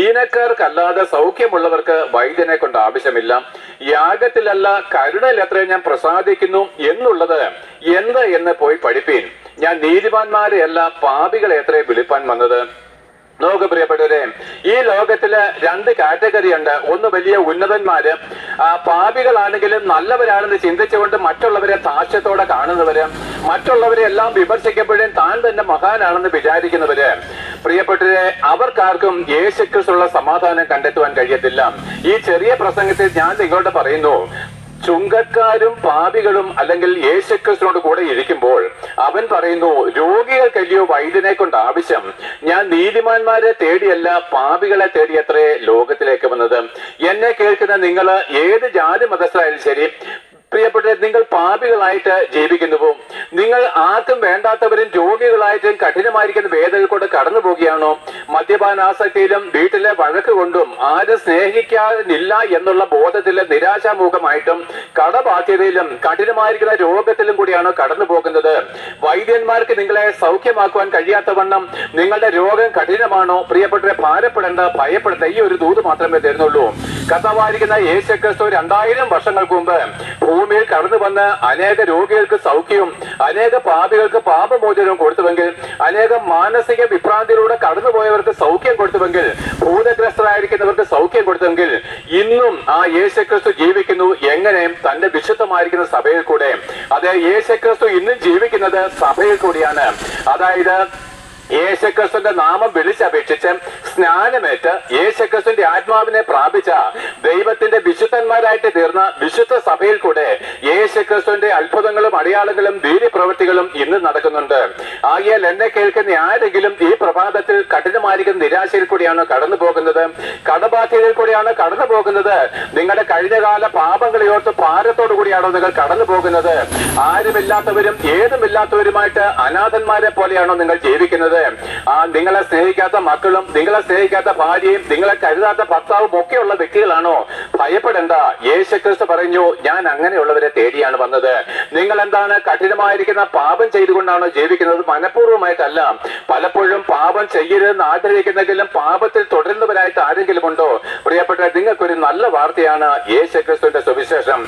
ദീനക്കാർക്കല്ലാതെ സൗഖ്യമുള്ളവർക്ക് വൈദ്യനെ കൊണ്ട് ആവശ്യമില്ല. യാഗത്തിലല്ല കരുണയിൽ എത്ര ഞാൻ പ്രസാദിക്കുന്നു എന്നുള്ളത് എന്ത് എന്ന് പോയി പഠിപ്പീൻ. ഞാൻ നീതിമാന്മാരെയല്ല പാപികളെ എത്ര വിളിപ്പാൻ വന്നത്. നോക്ക് പ്രിയപ്പെട്ടവരെ, ഈ ലോകത്തില് രണ്ട് കാറ്റഗറി ഉണ്ട്. ഒന്ന് വലിയ ഉന്നതന്മാര്, പാപികളാണെങ്കിലും നല്ലവരാണെന്ന് ചിന്തിച്ചുകൊണ്ട് മറ്റുള്ളവരെ താഴ്ചത്തോടെ കാണുന്നവര്, മറ്റുള്ളവരെ എല്ലാം വിമർശിക്കപ്പെടുകയും താൻ തന്നെ മഹാനാണെന്ന് വിചാരിക്കുന്നവര്. പ്രിയപ്പെട്ടവരെ, അവർക്കാർക്കും യേശുക്രിസ്തുവിലുള്ള സമാധാനം കണ്ടെത്തുവാൻ കഴിയത്തില്ല. ഈ ചെറിയ പ്രസംഗത്തിൽ ഞാൻ നിങ്ങളോട് പറയുന്നു, ചുങ്കക്കാരും പാപികളും അല്ലെങ്കിൽ യേശുക്രിസ്തുവിനോട് കൂടെ ഇരിക്കുമ്പോൾ അവൻ പറയുന്നു, രോഗികൾക്കല്ലയോ വൈദ്യനെ കൊണ്ട് ആവശ്യം, ഞാൻ നീതിമാന്മാരെ തേടിയല്ല പാപികളെ തേടിയത്രേ ലോകത്തിലേക്ക് വന്നത്. എന്നെ കേൾക്കുന്ന നിങ്ങൾ ഏത് ജാതി മതസ്ഥരായാലും ശരി, പ്രിയപ്പെട്ട, നിങ്ങൾ പാപികളായിട്ട് ജീവിക്കുന്നുവോ? നിങ്ങൾ ആർക്കും വേണ്ടാത്തവരും രോഗികളായിട്ടും കഠിനമായിരിക്കുന്ന വേദനകൾ കൊണ്ട് കടന്നു പോവുകയാണോ? മദ്യപാനാസക്തിയിലും വീട്ടിലെ വഴക്ക് കൊണ്ടും ആരും സ്നേഹിക്കാനില്ല എന്നുള്ള ബോധത്തിലും നിരാശാമുഖമായിട്ടും കടബാധ്യതയിലും കഠിനമായിരിക്കുന്ന രോഗത്തിലും കൂടിയാണോ കടന്നു പോകുന്നത്? വൈദ്യന്മാർക്ക് നിങ്ങളെ സൗഖ്യമാക്കുവാൻ കഴിയാത്തവണ്ണം നിങ്ങളുടെ രോഗം കഠിനമാണോ? പ്രിയപ്പെട്ടവരെ, ഭാരപ്പെടേണ്ട, ഭയപ്പെടേണ്ട. ഈ ഒരു ദൂത് മാത്രമേ തരുന്നുള്ളൂ. കർത്താവായിരിക്കുന്ന യേശുക്രിസ്തു 2000 വർഷങ്ങൾക്ക് മുമ്പ് ഭൂമിയിൽ കടന്നു വന്ന് അനേക രോഗികൾക്ക് സൗഖ്യവും അനേക പാപികൾക്ക് പാപമോചനവും കൊടുത്തുവെങ്കിൽ, അനേകം മാനസിക വിഭ്രാന്തിയിലൂടെ കടന്നുപോയവർക്ക് സൗഖ്യം കൊടുത്തുവെങ്കിൽ, ഭൂതഗ്രസ്തരായിരിക്കുന്നവർക്ക് സൗഖ്യം കൊടുത്തുവെങ്കിൽ, ഇന്നും ആ യേശുക്രിസ്തു ജീവിക്കുന്നു. എങ്ങനെ? തന്റെ വിശുദ്ധമായിരിക്കുന്ന സഭയിൽ കൂടെ. അതെ, യേശുക്രിസ്തു ഇന്നും ജീവിക്കുന്നത് സഭയിൽ കൂടിയാണ്. അതായത് യേശുക്രിസ്തുവിന്റെ നാമം വിളിച്ചപേക്ഷിച്ച് സ്നാനമേറ്റ് യേശുക്രിസ്തുവിന്റെ ആത്മാവിനെ പ്രാപിച്ച ദൈവത്തിന്റെ വിശുദ്ധന്മാരായിട്ട് തീർന്ന വിശുദ്ധ സഭയിൽ കൂടെ യേശുക്രിസ്തുവിന്റെ അത്ഭുതങ്ങളും അടയാളങ്ങളും വീര്യപ്രവൃത്തികളും ഇന്ന് നടക്കുന്നുണ്ട്. ആകയാൽ എന്നെ കേൾക്കുന്ന ആരെങ്കിലും ഈ പ്രഭാതത്തിൽ കഠിനമായിരിക്കുന്ന നിരാശയിൽ കൂടിയാണ് കടന്നു പോകുന്നത്, കടബാധ്യതയിൽ കൂടിയാണ് കടന്നു പോകുന്നത്, നിങ്ങളുടെ കഴിഞ്ഞകാല പാപങ്ങളെ ഓർത്ത് ഭാരത്തോടു കൂടിയാണോ നിങ്ങൾ കടന്നു പോകുന്നത്? ആരുമില്ലാത്തവരും ഏതുമില്ലാത്തവരുമായിട്ട് അനാഥന്മാരെ പോലെയാണോ നിങ്ങൾ ജീവിക്കുന്നത്? നിങ്ങളെ സ്നേഹിക്കാത്ത മക്കളും നിങ്ങളെ സ്നേഹിക്കാത്ത ഭാര്യയും നിങ്ങളെ കരുതാത്ത ഭർത്താവും ഒക്കെയുള്ള വ്യക്തികളാണോ? ഭയപ്പെടേണ്ട. യേശുക്രിസ്തു പറഞ്ഞു, ഞാൻ അങ്ങനെയുള്ളവരെ തേടിയാണ് വന്നത്. നിങ്ങൾ എന്താണ് കഠിനമായിരിക്കുന്ന പാപം ചെയ്തുകൊണ്ടാണോ ജീവിക്കുന്നത്? മനഃപൂർവ്വമായിട്ടല്ല. പലപ്പോഴും പാപം ചെയ്യരുതെന്ന് ആഗ്രഹിക്കുന്നെങ്കിലും പാപത്തിൽ തുടരുന്നവരായിട്ട് ആരെങ്കിലും ഉണ്ടോ? പ്രിയപ്പെട്ട, നിങ്ങൾക്കൊരു നല്ല വാർത്തയാണ് യേശുക്രിസ്തുവിന്റെ സുവിശേഷം.